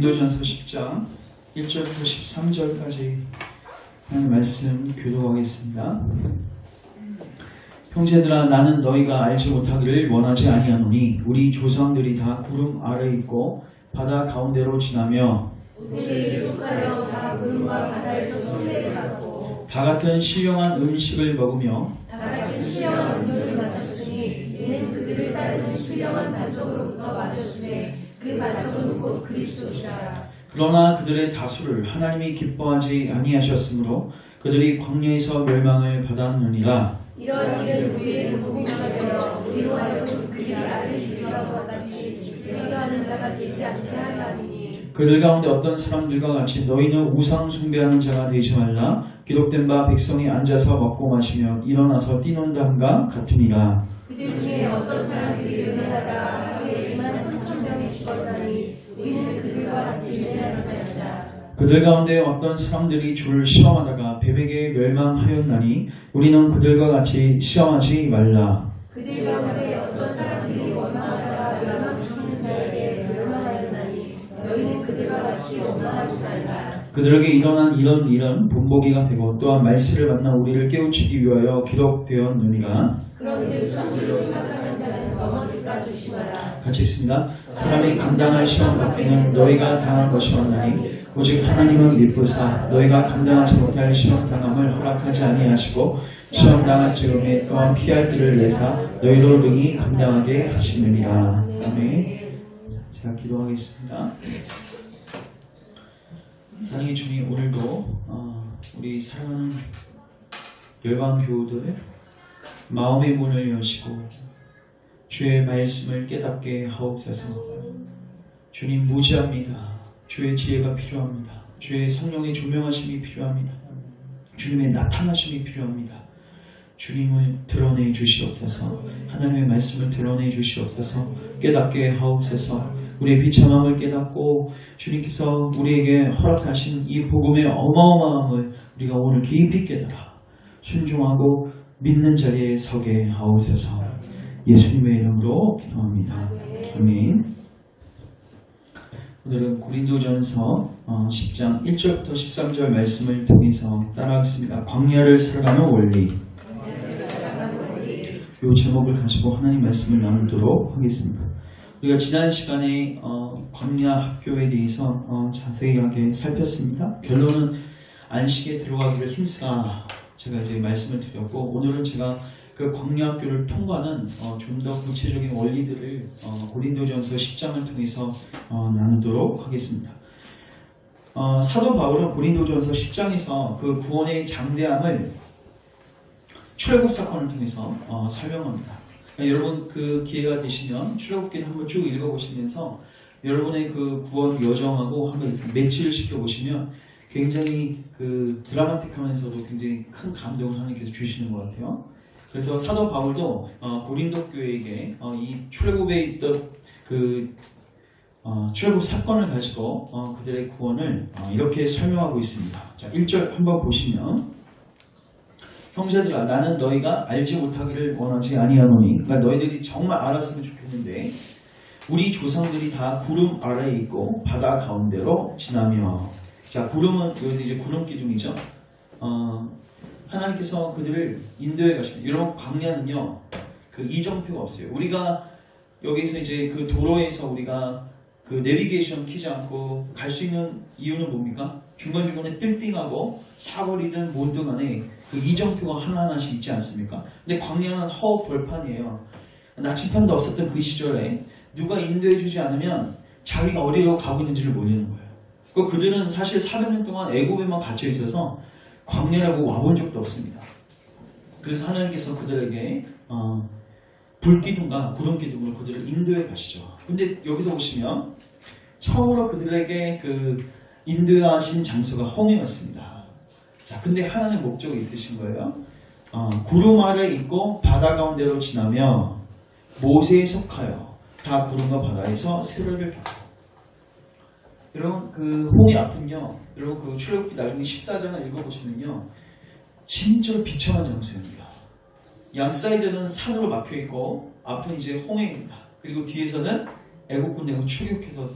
고린도전서 10장 1절부터 13절까지 하는 말씀 교독하겠습니다. 형제들아, 나는 너희가 알지 못하기를 원하지 아니하노니 우리 조상들이 다 구름 아래 있고 바다 가운데로 지나며 모세에 속하여 다 구름과 바다에서 수레를 받고 다 같은 신령한 음식을 먹으며 다 같은 신령한 음료를 마셨으니 이는 그들을 따르는 신령한 반석으로부터 마셨으되 그 반석은 곧 그리스도시라. 그러나 그들의 다수를 하나님이 기뻐하지 아니하셨으므로 그들이 광야에서 멸망을 받았느니라. 이런 일은 우리의 복음이 되어 우리로 하여금 그들이 알을 즐겨하는 것 같이 즐겨하는 자가 되지 않게 하려 함이니 그들 가운데 어떤 사람들과 같이 너희는 우상 숭배하는 자가 되지 말라. 기록된 바 백성이 앉아서 먹고 마시며 일어나서 뛰논다 함과 같으니라. 그들 중에 어떤 사람들이 은혜하다가 하루에 23,000명이 죽었다니 우리는 그들과 같이 은혜하는 자였다. 그들 가운데 어떤 사람들이 주를 시험하다가 뱀에게 멸망하였나니 우리는 그들과 같이 시험하지 말라. 그들 가운데 어떤 사람들이 원망하다가 멸망시키는 자에게 멸망하였나니 너희는 그들과 같이 원망하지 말라. 그들에게 일어난 이런 일은 본보기가 되고 또한 말세를 만나 우리를 깨우치기 위하여 기록되었느니라. 그런즉 선물로 생각하는 자는 넘어질까 조심하라. 같이 있습니다. 사람이 감당할 시험 받기는 너희가 당한 것이 없나니 오직 하나님은 미쁘사 너희가 감당하지 못할 시험 당함을 허락하지 아니하시고 시험 당할 즈음에 또한 피할 길을 내사 너희로 능히 감당하게 하시느니라. 아멘. 제가 기도하겠습니다. 사랑의 주님, 오늘도 우리 사랑하는 열방 교우들 마음의 문을 여시고 주의 말씀을 깨닫게 하옵소서. 주님, 무지합니다. 주의 지혜가 필요합니다. 주의 성령의 조명하심이 필요합니다. 주님의 나타나심이 필요합니다. 주님을 드러내 주시옵소서. 하나님의 말씀을 드러내 주시옵소서. 깨닫게 하옵소서. 우리의 비참함을 깨닫고 주님께서 우리에게 허락하신 이 복음의 어마어마함을 우리가 오늘 깊이 깨달아 순종하고 믿는 자리에 서게 하옵소서. 예수님의 이름으로 기도합니다. 아멘. 오늘은 고린도전서 10장 1절부터 13절 말씀을 통해서 따라하겠습니다. 광야를 살아가는 원리. 이 제목을 가지고 하나님 말씀을 나누도록 하겠습니다. 우리가 지난 시간에 광야 학교에 대해서 자세하게 살폈습니다. 결론은 안식에 들어가기를 힘쓰라 제가 이제 말씀을 드렸고, 오늘은 제가 그 광야 학교를 통과하는 좀 더 구체적인 원리들을 고린도전서 10장을 통해서 나누도록 하겠습니다. 사도 바울은 고린도전서 10장에서 그 구원의 장대함을 출애굽 사건을 통해서 설명합니다. 그러니까 여러분 그 기회가 되시면 출애굽기를 한번 쭉 읽어보시면서 여러분의 그 구원 여정하고 한번 매치를 시켜보시면 굉장히 그 드라마틱하면서도 굉장히 큰 감동을 하나님께서 주시는 것 같아요. 그래서 사도 바울도 고린도 교회에게 이 출애굽에 있던 그 출애굽 사건을 가지고 그들의 구원을 이렇게 설명하고 있습니다. 자, 1절 한번 보시면, 형제들아, 나는 너희가 알지 못하기를 원하지 아니하노니, 그러니까 너희들이 정말 알았으면 좋겠는데 우리 조상들이 다 구름 아래에 있고 바다 가운데로 지나며. 자, 구름은 여기서 이제 구름 기둥이죠. 하나님께서 그들을 인도해 가십니다. 여러분, 광야는요 그 이정표가 없어요. 우리가 여기서 이제 그 도로에서 우리가 그 내비게이션 키지 않고 갈 수 있는 이유는 뭡니까? 중간중간에 빌딩하고 사거리든 뭔든 간에 그 이정표가 하나하나씩 있지 않습니까? 근데 광야는 허 벌판이에요. 나침반도 없었던 그 시절에 누가 인도해주지 않으면 자기가 어디로 가고 있는지를 모르는 거예요. 그들은 사실 400년 동안 애굽에만 갇혀 있어서 광야라고 와본 적도 없습니다. 그래서 하나님께서 그들에게 불기둥과 구름기둥으로 그들을 인도해 가시죠. 근데 여기서 보시면 처음으로 그들에게 그 인도하신 장소가 홍해였습니다. 자, 근데 하나님의 목적이 있으신 거예요. 구름 아래 있고 바다 가운데로 지나며 모세에 속하여 다 구름과 바다에서 세례를 받고. 여러분, 그 홍해 앞은요, 여러분 그 출애굽기 나중에 14장을 읽어보시면요 진짜로 비참한 장소입니다. 양 사이드는 산으로 막혀있고 앞은 이제 홍해입니다. 그리고 뒤에서는 애국 군대가 출격해서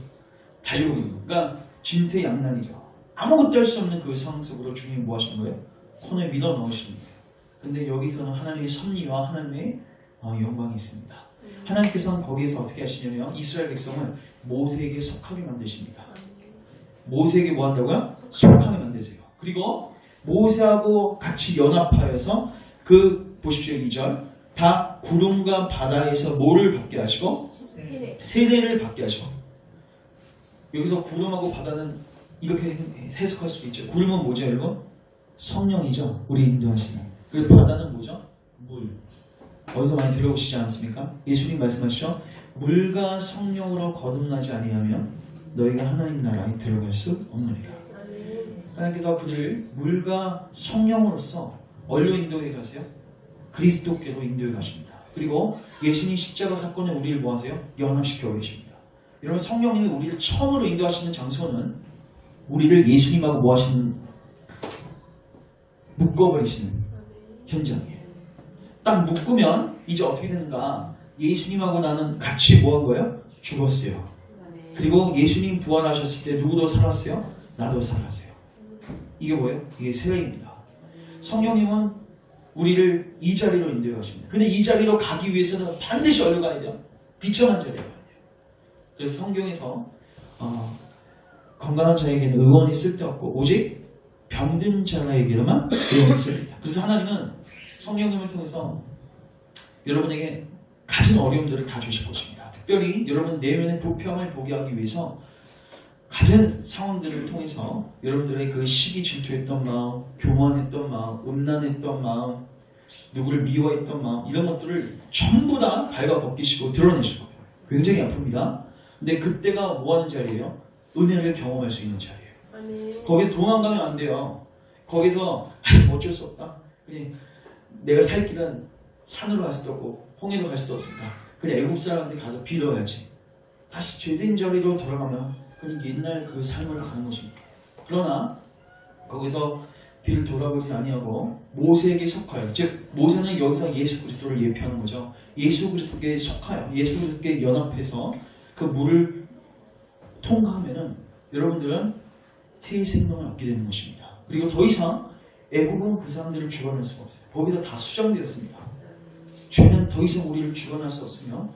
달려오고 있는 거예요. 그러니까 진퇴양난이죠. 아무것도 할 수 없는 그 상황 속으로 주님이 뭐 하시는 거예요? 코너에 밀어 넣으시는 거예요. 근데 여기서는 하나님의 섭리와 하나님의 영광이 있습니다. 하나님께서는 거기에서 어떻게 하시냐면 이스라엘 백성을 모세에게 속하게 만드십니다. 모세에게 뭐 한다고요? 속하게 만드세요. 그리고 모세하고 같이 연합하여서 보십시오 2절 다 구름과 바다에서 뭐를 받게 하시고 세례를 받게 하시고 여기서 구름하고 바다는 이렇게 해석할 수도 있죠. 구름은 뭐죠 여러분? 성령이죠. 우리 인도하시는. 그리고 바다는 뭐죠? 물. 어디서 많이 들어보시지 않습니까? 예수님 말씀하시죠. 물과 성령으로 거듭나지 아니하면 너희가 하나님 나라에 들어갈 수 없느니라. 하나님께서 그들을 물과 성령으로서 어디로 인도해 가세요? 그리스도께로 인도해 가십니다. 그리고 예수님 십자가 사건에 우리를 뭐 하세요? 연합시켜 계십니다. 여러분 성령님이 우리를 처음으로 인도하시는 장소는 우리를 예수님하고 뭐 하시는 묶어버리시는 현장이에요. 딱 묶으면 이제 어떻게 되는가? 예수님하고 나는 같이 뭐 한 거예요? 죽었어요. 그리고 예수님 부활하셨을 때 누구도 살았어요? 나도 살았어요. 이게 뭐예요? 이게 세례입니다. 성령님은 우리를 이 자리로 인도해 가십니다. 근데 이 자리로 가기 위해서는 반드시 어디로 가야 돼요? 비참한 자리로 가야 돼요. 그래서 성경에서 건강한 자에게는 의원이 쓸데없고 오직 병든 자에게만 의원이 쓸데있다. 그래서 하나님은 성령님을 통해서 여러분에게 가진 어려움들을 다 주실 것입니다. 특별히 여러분 내면의 부평을 보게 하기 위해서 가진 상황들을 통해서 여러분들의 그 시기 질투했던 마음, 교만했던 마음, 음란했던 마음, 누구를 미워했던 마음 이런 것들을 전부 다 발가 벗기시고 드러내실 거예요. 굉장히 아픕니다. 근데 그때가 뭐 하는 자리예요? 은혜를 경험할 수 있는 자리예요. 거기서 도망가면 안 돼요. 거기서 어쩔 수 없다. 그냥 내가 살 길은 산으로 갈 수도 없고 홍해로 갈 수도 없으니까 그냥 애국 사람한테 가서 빌어야지. 다시 죄된 자리로 돌아가면 그냥 옛날 그 삶을 가는 것입니다. 그러나 거기서 뒤를 돌아보지 아니하고 모세에게 속하여, 즉 모세는 여기서 예수 그리스도를 예표하는 거죠. 예수 그리스도께 속하여 예수 그리스도께 연합해서 그 물을 통과하면은 여러분들은 새 생명을 얻게 되는 것입니다. 그리고 더 이상 애국은 그 사람들을 죽어낼 수가 없어요. 거기다 다 수정되었습니다. 죄는 더 이상 우리를 죽어낼 수 없으며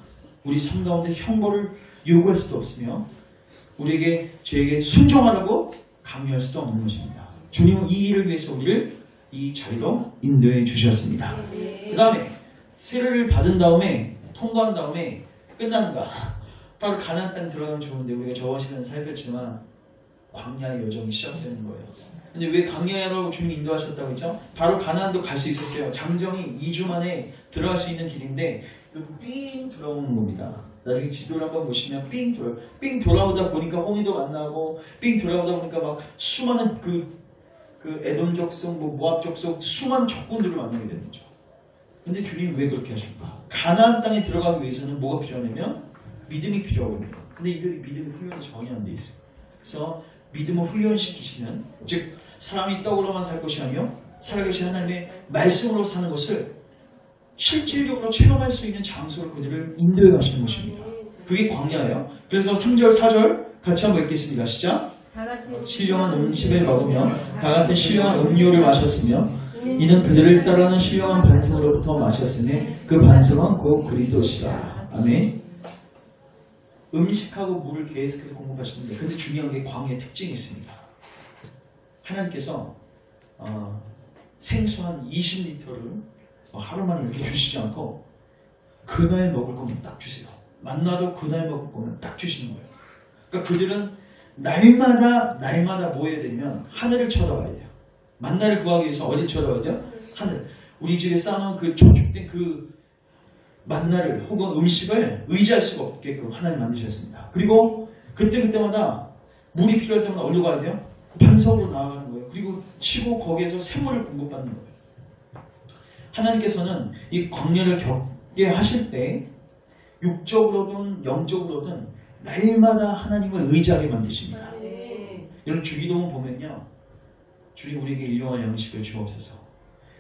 우리 삶 가운데 형벌을 요구할 수도 없으며 우리에게 죄에게 순종하라고 강요할 수도 없는 것입니다. 주님은 이 일을 위해서 우리를 이 자리로 인도해 주셨습니다. 그 다음에 세례를 받은 다음에 통과한 다음에 끝나는가? 바로 가나안 땅 들어가면 좋은데 우리가 저번 시간에 살폈지만 광야의 여정이 시작되는 거예요. 근데 왜 광야로 주님이 인도하셨다고 했죠? 바로 가나안도 갈 수 있었어요. 장정이 2주 만에 들어갈 수 있는 길인데 삥 돌아오는 겁니다. 나중에 지도를 한번 보시면 삥 돌아오다 보니까 홍해도 만나고 삥 돌아오다 보니까 막 수많은 그 에돔 족속, 모압 족속 수많은 적군들을 만나게 되는 거죠. 근데 주님이 왜 그렇게 하십니까? 가나안 땅에 들어가기 위해서는 뭐가 필요하냐면 믿음이 필요하거든요. 근데 이들이 믿음의 훈련이 전혀 안 돼 있어요. 그래서 믿음을 훈련시키시는, 즉 사람이 떡으로만 살 것이 아니요 살아계신 하나님의 말씀으로 사는 것을 실질적으로 체험할 수 있는 장소로 그들을 인도해 가시는 것입니다. 그게 광야예요. 그래서 3절 4절 같이 한번 읽겠습니다. 시작. 신령한 음식을 먹으며 다 같은 신령한 음료를 마셨으며 이는 그들을 따르는 신령한 반성으로부터 마셨으니 그 반성은 곧 그리스도시다. 아멘. 음식하고 물을 계속해서 공급하시는데 근데 중요한 게 광야의 특징이 있습니다. 하나님께서 생수 한 20리터를 하루만에 이렇게 주시지 않고 그날 먹을 거면 딱 주세요. 만나도 그날 먹을 거면 딱 주시는 거예요. 그러니까 그들은 날마다 뭐 해야 되냐면 하늘을 쳐다봐야 돼요. 만나를 구하기 위해서 어디 쳐다봐야 돼요? 하늘. 우리 집에 쌓아놓은 그 저축된 그 만나를 혹은 음식을 의지할 수가 없게끔 하나님 만드셨습니다. 그리고 그때마다 물이 필요할 때마다 어디로 가야 돼요? 반석으로 나아가는 거예요. 그리고 치고 거기에서 샘물을 공급받는 거예요. 하나님께서는 이 광야를 겪게 하실 때 육적으로든 영적으로든 날마다 하나님을 의지하게 만드십니다. 여러분 주기도문 보면요, 주님 우리에게 일용할 양식을 주옵소서.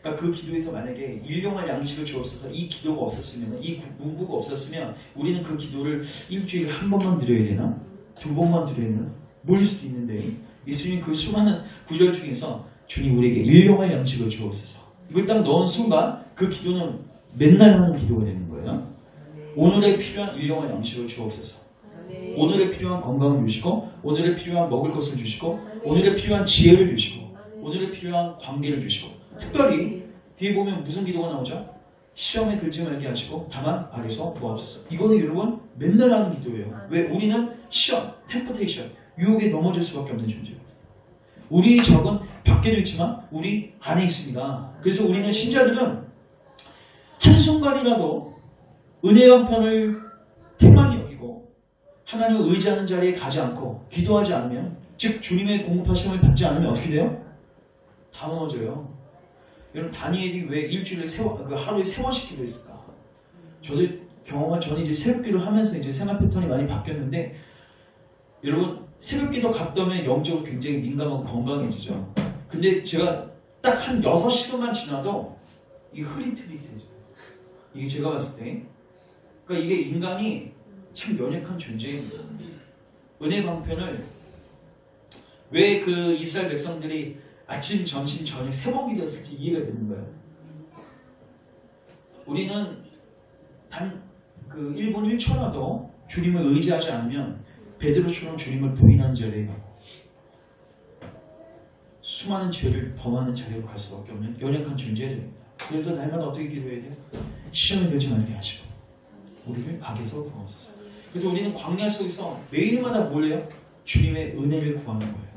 그러니까 그 기도에서 만약에 일용할 양식을 주옵소서 이 기도가 없었으면, 이 문구가 없었으면 우리는 그 기도를 일주일에 한 번만 드려야 되나? 두 번만 드려야 모일 수도 있는데 예수님 그 수많은 구절 중에서 주님 우리에게 일용할 양식을 주옵소서. 이걸 딱 넣은 순간 그 기도는 맨날 하는 기도가 되는 거예요. 오늘에 필요한 일용할 양식을 주옵소서. 오늘에 필요한 건강을 주시고, 오늘에 필요한 먹을 것을 주시고, 오늘에 필요한 지혜를 주시고, 오늘에 필요한 관계를 주시고, 특별히 뒤에 보면 무슨 기도가 나오죠? 시험에 들지 말게 하시고 다만 아래서 도와주소서. 이거는 여러분 맨날 하는 기도예요. 왜? 우리는 시험, 템퍼테이션, 유혹에 넘어질 수밖에 없는 존재예요. 우리 적은 밖에도 있지만 우리 안에 있습니다. 그래서 우리는 신자들은 한순간이라도 은혜의 형편을 택만히 여기고 하나님을 의지하는 자리에 가지 않고 기도하지 않으면, 즉 주님의 공급하심을 받지 않으면 어떻게 돼요? 다 넘어져요. 여러분 다니엘이 왜 일주일에 하루에 3번씩 기도했을까? 저도 경험한, 저는 이제 새벽기도를 하면서 이제 생활 패턴이 많이 바뀌었는데, 여러분 새벽기도 갔다 오면 영적으로 굉장히 민감하고 건강해지죠. 근데 제가 딱 한 6시간만 지나도 이게 흐릿흐릿해져요. 이게 제가 봤을 때, 그러니까 이게 인간이 참 연약한 존재입니다. 은혜 방편을 왜 그 이스라엘 백성들이 아침, 점심, 저녁 3번 기도했을지 이해가 되는 거예요. 우리는 단 그 1분 1초라도 주님을 의지하지 않으면 베드로처럼 주님을 부인한 자리에 가고 수많은 죄를 범하는 자리로 갈 수밖에 없는 연약한 존재가 됩니다. 그래서 날마다 어떻게 기도해야 돼요? 시험에 들지 말게 하시고 우리를 악에서 구하옵소서. 그래서 우리는 광야 속에서 매일마다 뭘 해요? 주님의 은혜를 구하는 거예요.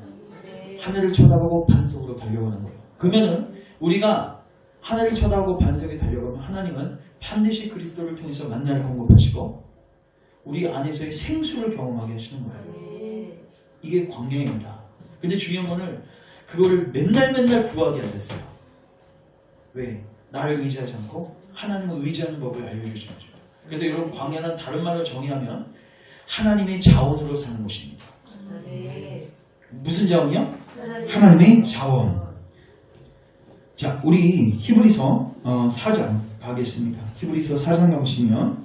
하늘을 쳐다보고 반석으로 달려가는 거예요. 그러면은 우리가 하늘을 쳐다보고 반석에 달려가면 하나님은 반드시 그리스도를 통해서 만나를 공급하시고 우리 안에서의 생수를 경험하게 하시는 거예요. 이게 광야입니다. 근데 중요한 거는 그거를 맨날 구하게 하셨어요. 왜? 나를 의지하지 않고 하나님을 의지하는 법을 알려주신 거죠. 그래서 여러분 광야는 다른 말로 정의하면 하나님의 자원으로 사는 곳입니다. 무슨 자원이요? 하나님의 자원. 자, 우리 히브리서 4장 가겠습니다. 히브리서 4장 가보시면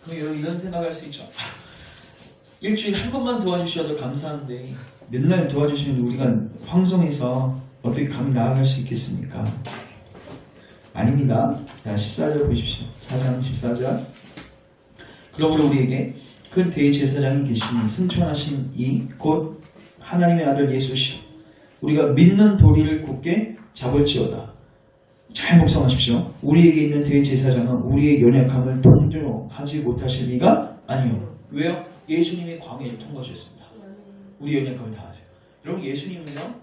그럼 여러분 이런 생각할 수 있죠. 일주일에 한 번만 도와주셔도 감사한데 맨날 도와주시면 우리가 황송해서 어떻게 감히 나아갈 수 있겠습니까? 아닙니다. 자, 14절 보십시오. 4장 14절. 그러므로 우리에게 큰 대제사장이 계시니 승천하신 이 곧 하나님의 아들 예수시오. 우리가 믿는 도리를 굳게 잡을지어다. 잘 묵상하십시오. 우리에게 있는 대제사장은 우리의 연약함을 동정하지 못하실 리가 아니요. 왜요? 예수님이 광야를 통과하셨습니다. 우리 연약함을 다 아세요. 여러분 예수님은요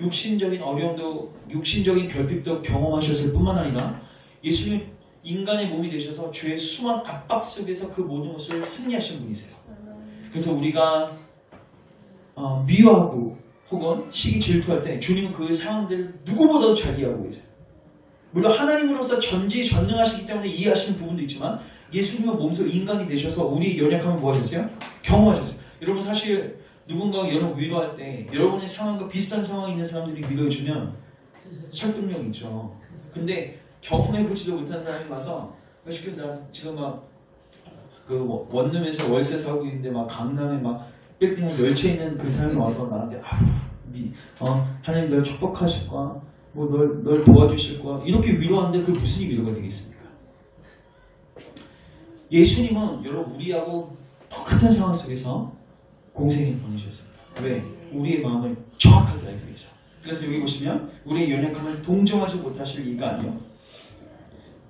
육신적인 어려움도 육신적인 결핍도 경험하셨을 뿐만 아니라 예수님 인간의 몸이 되셔서 죄의 수많은 압박 속에서 그 모든 것을 승리하신 분이세요. 그래서 우리가 미워하고 혹은 시기 질투할 때 주님은 그 상황들을 누구보다도 잘 이해하고 계세요. 물론 하나님으로서 전지전능하시기 때문에 이해하시는 부분도 있지만 예수님은 몸소 인간이 되셔서 우리 연약함을 뭐 하셨어요? 경험하셨어요. 여러분 사실 누군가가 여러분 위로할 때 여러분의 상황과 비슷한 상황에 있는 사람들이 위로해주면 설득력이 있죠. 근데 경험해보지도 못한 사람이 와서 쉽게 나 지금 막 그 원룸에서 월세 사고 있는데 막 강남에 막 빌딩에 열채 있는 그 사람이 와서 나한테 하나님 널 축복하실 거야, 뭐 널 도와주실 거야 이렇게 위로하는데 그게 무슨 위로가 되겠습니까? 예수님은 여러분 우리하고 똑같은 상황 속에서 공생을 보내셨습니다. 왜? 우리의 마음을 정확하게 알기 위해서. 그래서 여기 보시면 우리의 연약함을 동정하지 못하실 이가 아니요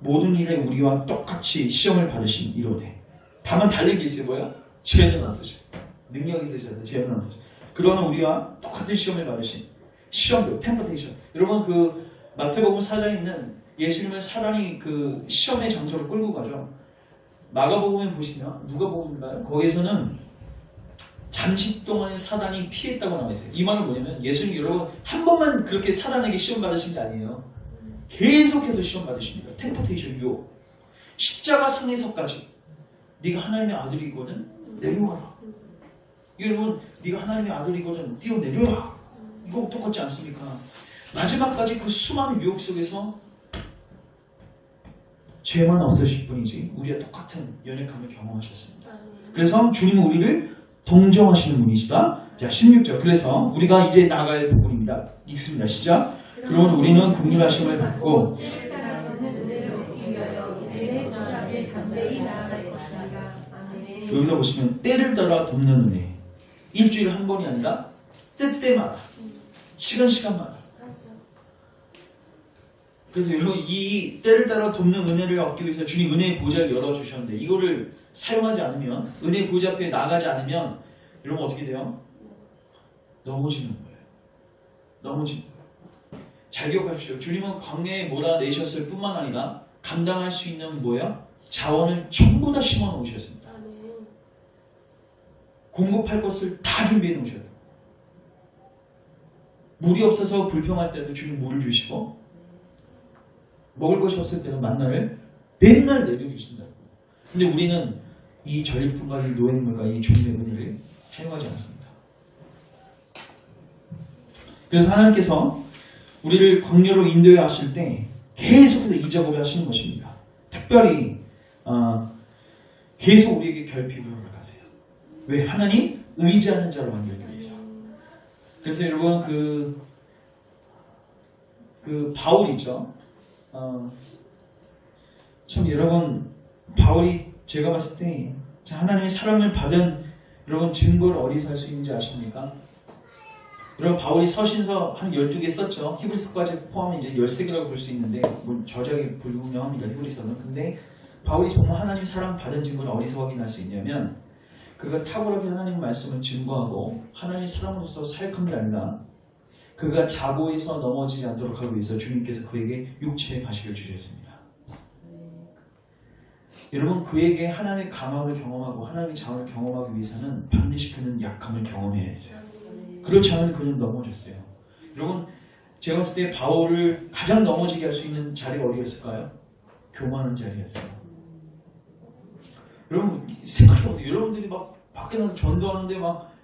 모든 일에 우리와 똑같이 시험을 받으신 이로되 다만 다른 게 있어요. 뭐야? 죄는 없으셔. 능력이 있으셔서 죄는 없으셔. 그러나 우리와 똑같은 시험을 받으신 시험도 템퍼테이션. 여러분 그 마태복음 4장에 있는 예수님은 사단이 그 시험의 장소를 끌고 가죠. 마가복음에 보시면 누가복음인가요? 거기에서는 잠시 동안 사단이 피했다고 나와 있어요. 이 말은 뭐냐면 예수님 여러분 한 번만 그렇게 사단에게 시험 받으신 게 아니에요. 계속해서 시험 받으십니다. 템퍼테이션 유혹. 십자가 상에서까지 네가 하나님의 아들이거든 내려와라. 여러분 네가 하나님의 아들이거든 뛰어내려라. 이거 똑같지 않습니까? 마지막까지 그 수많은 유혹 속에서 죄만 없으실 뿐이지 우리와 똑같은 연약함을 경험하셨습니다. 그래서 주님은 우리를 동정하시는 분이시다. 자, 16절. 그래서 우리가 이제 나갈 부분입니다. 읽습니다. 시작. 그러면 우리는 긍휼하심을 받고 때를 따라 걷는 은혜를 얻기 위하여 은혜의 저자에 담대히 나아갈 것이다. 아멘. 여기서 보시면 때를 따라 돕는 은혜. 일주일에 한 번이 아니라 때때마다 시간마다. 그래서 여러분 이 때를 따라 돕는 은혜를 얻기 위해서 주님 은혜의 보좌를 열어주셨는데 이거를 사용하지 않으면 은혜의 보좌 앞에 나가지 않으면 여러분 어떻게 돼요? 넘어지는 거예요. 넘어지는 거예요. 잘 기억하십시오. 주님은 광야에 몰아내셨을 뿐만 아니라 감당할 수 있는 뭐야? 자원을 전부 다 심어 놓으셨습니다. 공급할 것을 다 준비해 놓으셔야 돼요. 물이 없어서 불평할 때도 주님 물을 주시고 먹을 것이 없을 때는 만나를 맨날 내려주신다고. 근데 우리는 이 전리품과 이 노획물과 이 주님의 은혜를 사용하지 않습니다. 그래서 하나님께서 우리를 광야로 인도해 하실 때 계속해서 이 작업을 하시는 것입니다. 특별히 계속 우리에게 결핍을 허락하세요. 왜? 하나님 의지하는 자로 만들기 위해서. 그래서 여러분 그 바울 있죠. 참 여러분 바울이 제가 봤을 때 하나님의 사랑을 받은 여러분 증거를 어디서 할 수 있는지 아십니까? 여러분 바울이 서신서 한 12개 썼죠. 히브리서까지 포함해 이제 13개라고 볼 수 있는데 저작이 불분명합니다. 히브리서는. 근데 바울이 정말 하나님 사랑 받은 증거를 어디서 확인할 수 있냐면 그가 탁월하게 하나님 말씀을 증거하고 하나님 사랑으로서 사역한 게 아니라 그가 자고에서 넘어지지 않도록 하기 위해서 주님께서 그에게 육체의 가시를 주셨습니다. 여러분 그에게 하나님의 강함을 경험하고 하나님의 자원을 경험하기 위해서는 반드시 그는 약함을 경험해야 했어요. 그렇지 않으면 그는 넘어졌어요. 여러분 제가 봤을 때 바울을 가장 넘어지게 할 수 있는 자리가 어디였을까요? 교만한 자리였어요. 여러분 생각해보세요. 여러분들이 막 밖에 나서 전도하는데 막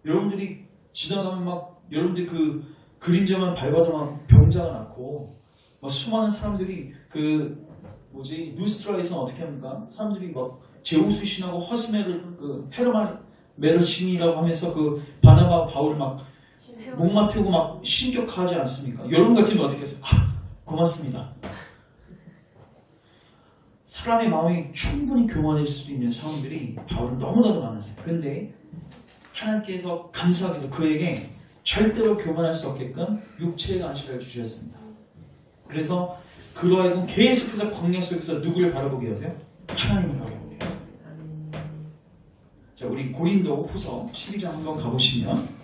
여러분들이 지나가면 막 여러분들 그 그림자만 밟아도 막 병자가 났고 막 수많은 사람들이 누스트라에서는 어떻게 합니까? 사람들이 막 제우스 신하고 허스메를 헤르만 메르신이라고 하면서 그 바나바와 바울을 막 목마 태우고 막 신격하지 않습니까? 여러분 같으면 어떻게 하세요? 고맙습니다. 사람의 마음이 충분히 교만해질 수 있는 상황들이 바울은 너무나도 많았어요. 근데 하나님께서 감사하게도 그에게 절대로 교만할 수 없게끔 육체의 안식을 주셨습니다. 그래서 그로 하여금 계속해서 광야 속에서 누구를 바라보게 하세요? 하나님을 바라보게 하세요. 자, 우리 고린도 후서 12장 한번 가보시면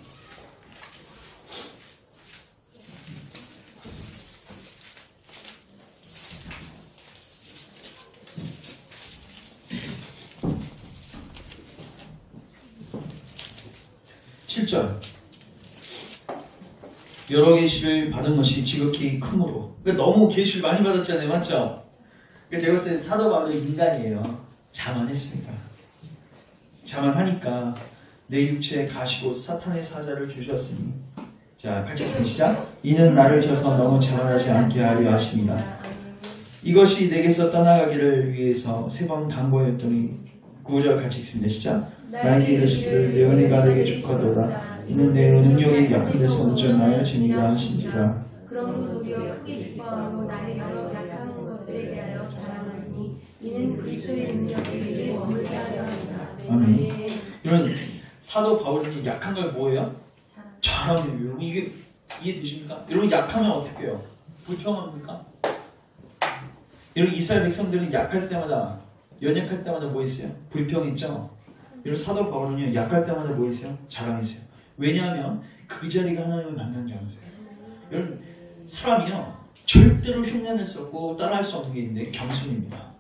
여러 계시를 받은 것이 지극히 크므로. 그러니까 너무 계시를 많이 받았잖아요, 맞죠? 그러니까 제가 봤을 때 사도 바울은 인간이에요. 자만했습니다. 자만하니까 내 육체에 가시고 사탄의 사자를 주셨으니. 자, 8절 시작. 이는 나를 쳐서 너무 자만하지 않게 하려 하십니다. 이것이 내게서 떠나가기를 위해서 3번 간구하였더니 9절 같이 읽습니다. 시작. 나에게 이르시기를 내 은혜가 내게 족하도다. 이는 내 능력이 약한 데서 온전하여 지니라 하신지라. 그러므로 도리어 크게 기뻐하고 나의 여러 약한 것들에 대하여 자랑하니 이는 그리스도의 능력이 내게 머물게 하려 합니다. 아멘. 이런 사도 바울이 약한 걸 뭐예요? 자랑해요. 여러분 이게 이해되십니까? 여러분 약하면 어떻게 해요? 불평합니까? 여러분 이스라엘 백성들은 약할 때마다 연약할 때마다 뭐 했어요? 불평했죠? 여러분 사도 바울은요 약할 때마다 뭐 했어요? 자랑했어요. 왜냐하면 그 자리가 하나님을 만난 자였어요. 여러분 사람이요 절대로 흉내낼 수 없고 따라할 수 없는 게 있는데 겸손입니다.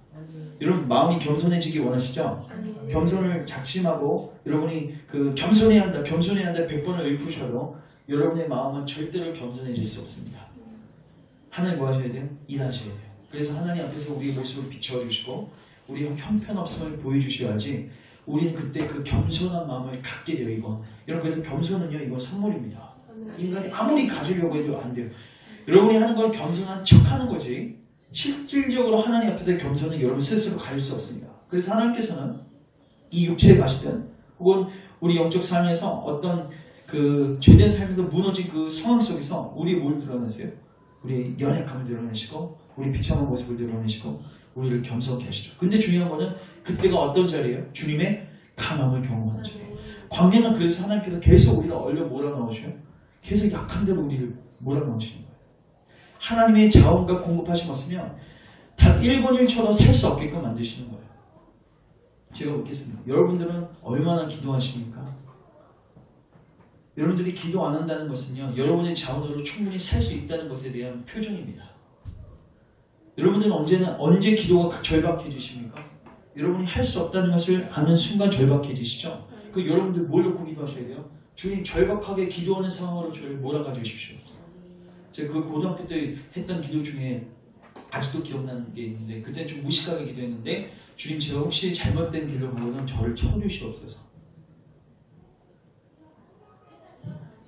여러분 마음이 겸손해지기 원하시죠? 겸손을 작심하고 여러분이 그 겸손해야 한다 100번을 읊으셔도 여러분의 마음은 절대로 겸손해질 수 없습니다. 하나님 뭐 하셔야 돼요? 일하셔야 돼요. 그래서 하나님 앞에서 우리의 모습을 비춰주시고 우리의 형편없음을 보여주셔야지 우리는 그때 그 겸손한 마음을 갖게 돼요. 이건 여러분 그래서 겸손은요 이건 선물입니다. 인간이 아무리 가지려고 해도 안 돼요. 여러분이 하는 건 겸손한 척하는 거지 실질적으로 하나님 앞에서 겸손은 여러분 스스로 가질 수 없습니다. 그래서 하나님께서는 이 육체에 가시든 혹은 우리 영적 삶에서 어떤 그 죄된 삶에서 무너진 그 상황 속에서 우리의 뭘 드러내세요? 우리의 연약함을 드러내시고 우리 비참한 모습을 드러내시고 우리를 겸손케 하시죠. 근데 중요한 거는 그때가 어떤 자리예요? 주님의 강함을 경험하는 자리예요. 광야는 그래서 하나님께서 계속 우리를 얼려 몰아넣으셔요. 계속 약한 대로 우리를 몰아넣으시는 거예요. 하나님의 자원과 공급하심 없으면 단 1분 1초도 살 수 없게끔 만드시는 거예요. 제가 묻겠습니다. 여러분들은 얼마나 기도하십니까? 여러분들이 기도 안 한다는 것은요, 여러분의 자원으로 충분히 살 수 있다는 것에 대한 표정입니다. 여러분들은 언제 기도가 절박해지십니까? 여러분이 할 수 없다는 것을 아는 순간 절박해지시죠? 그 여러분들 뭘 놓고 기도하셔야 돼요? 주님, 절박하게 기도하는 상황으로 저를 몰아가 주십시오. 제가 그 고등학교 때 했던 기도 중에 아직도 기억나는 게 있는데, 그때는 좀 무식하게 기도했는데, 주님, 제가 혹시 잘못된 길로 가고는 저를 쳐주시옵소서.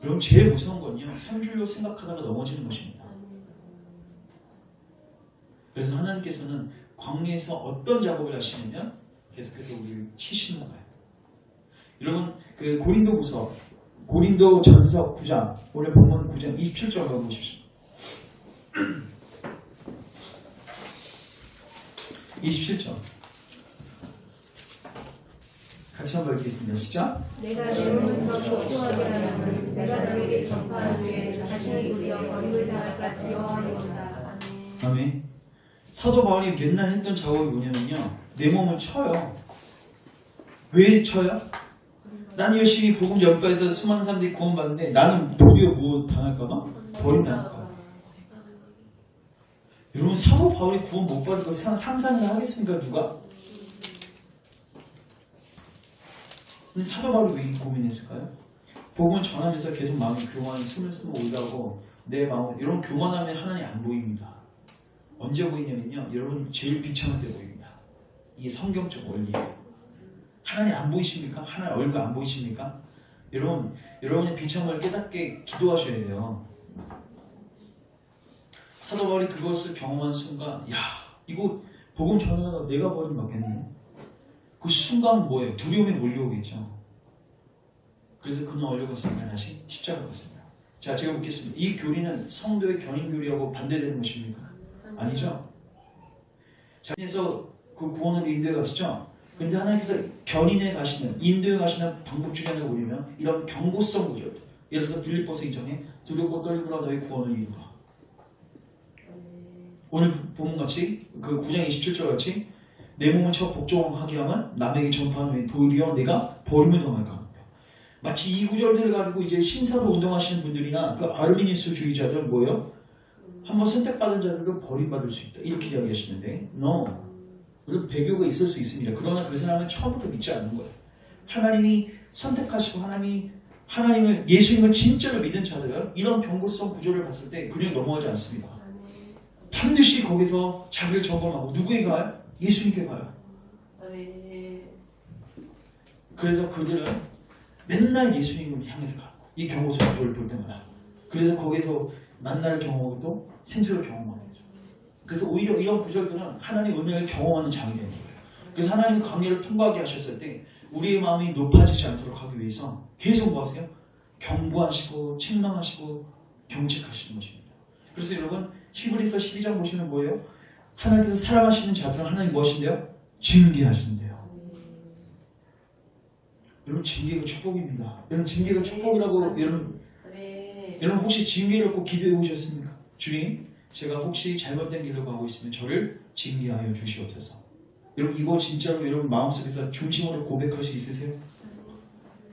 여러분, 제일 무서운 건요, 선줄로 생각하다가 넘어지는 것입니다. 그래서 하나님께서는 광야에서 어떤 작업을 하시냐면 계속해서 우리를 치시는 거예요. 여러분, 그 고린도 전서 9장, 오늘 본문 9장 27절 가보십시오. 27절 같이 한번 읽겠습니다. 시작. 내가 내 몸에서 족구하게 하려면 내가 너에게 전파한 후에 자신이 도리어 버림을 당할까 두려워하는도다. 아멘. 사도 바울이 맨날 했던 작업이 뭐냐면요, 내 몸을 쳐요. 왜 쳐요? 난 열심히 복음 전파해서 수많은 사람들이 구원받는데 나는 도리어 뭐 당할까봐? 버림 당할까봐. 여러분, 사도 바울이 구원 못 받을 거 상상을 하겠습니까? 누가? 근데 사도 바울이 왜 고민했을까요? 복음을 전하면서 계속 마음이 교만이 스물스물 올라오고 내 마음은, 여러분, 교만하면 하나님 안 보입니다. 언제 보이냐면요, 여러분 제일 비참할 때 보입니다. 이게 성경적 원리예요. 하나님 안 보이십니까? 하나님 얼굴 안 보이십니까? 여러분, 여러분의 비참을 깨닫게 기도하셔야 돼요. 사도 바울이 그것을 경험한 순간, 야, 이거 복음 전하다가 내가 버림 받겠네. 그 순간 뭐예요? 두려움이 몰려오겠죠. 그래서 그는 얼려갔습니다. 다시 십자가 갔습니다. 자, 제가 묻겠습니다. 이 교리는 성도의 견인 교리하고 반대되는 것입니까? 아니죠. 자, 그래서 그 구원으로 인도에 갔었죠. 근데 하나님께서 견인에 가시는, 인도에 가시는 방법 중에 하나를 보려면 이런 경고성 구절, 예를 들어서 빌립보서 2장에 두렵고 떨림으로 너희 구원을 이루라. 오늘 본문같이 그 9장 27절 같이 내 몸을 쳐 복종하게 하면 남에게 전파하는 후에 도리어 내가 버림을 당할까. 마치 이 구절들을 가지고 이제 신사로 운동하시는 분들이나 그 아르미니스 주의자들은 뭐예요? 한번 선택받은 자들도 버림받을 수 있다, 이렇게 이야기하시는데, no. 물론 배교가 있을 수 있습니다. 그러나 그 사람은 처음부터 믿지 않는 거예요. 하나님이 선택하시고 하나님을, 예수님을 진짜로 믿은 자들은 이런 경고성 구조를 봤을 때 그냥 넘어가지 않습니다. 반드시 거기서 자기를 점검하고 누구에게 가요? 예수님께 가요. 그래서 그들은 맨날 예수님을 향해서 가요. 이 경고성 구조를 볼 때마다. 그래서 거기서 만날 경험도 생수를 경험하는 거죠. 그래서 오히려 이런 구절들은 하나님의 은혜를 경험하는 장이 되는 거예요. 그래서 하나님은 광야를 통과하게 하셨을 때 우리의 마음이 높아지지 않도록 하기 위해서 계속 뭐 하세요? 경고하시고 책망하시고 경책하시는 것입니다. 그래서 여러분, 히브리서 12장 보시면 뭐예요? 하나님께서 사랑하시는 자들은 하나님 무엇인데요? 징계하신대요. 여러분, 징계가 축복입니다. 여러분, 징계가 축복이라고 여러분 혹시 징계를 꼭 기도해 보셨습니까? 주님, 제가 혹시 잘못된 길로 가고 있으면 저를 징계하여 주시옵소서. 여러분, 이거 진짜로 여러분 마음속에서 중심으로 고백할 수 있으세요?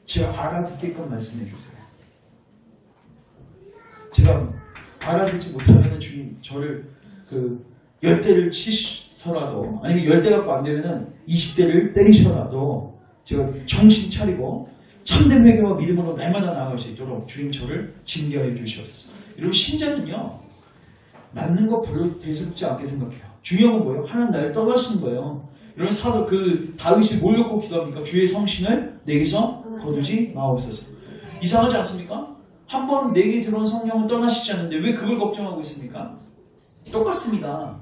제가 알아듣게끔 말씀해 주세요. 제가 알아듣지 못하면 주님, 저를 그 10대를 치셔라도, 아니면 10대 갖고 안 되면은 20대를 때리셔라도 제가 정신 차리고 참된 회개와 믿음으로 날마다 나아갈 수 있도록 주님, 저를 징계하여 주시옵소서. 여러분, 신자는요, 맞는 거 별로 대수롭지 않게 생각해요. 중요한 건 뭐예요? 하나님 나를 떠나시는 거예요. 여러분, 사도 그 다윗이 뭘 놓고 기도합니까? 주의 성신을 내게서 거두지 마옵소서. 이상하지 않습니까? 한번 내게 들어온 성령은 떠나시지 않는데 왜 그걸 걱정하고 있습니까? 똑같습니다.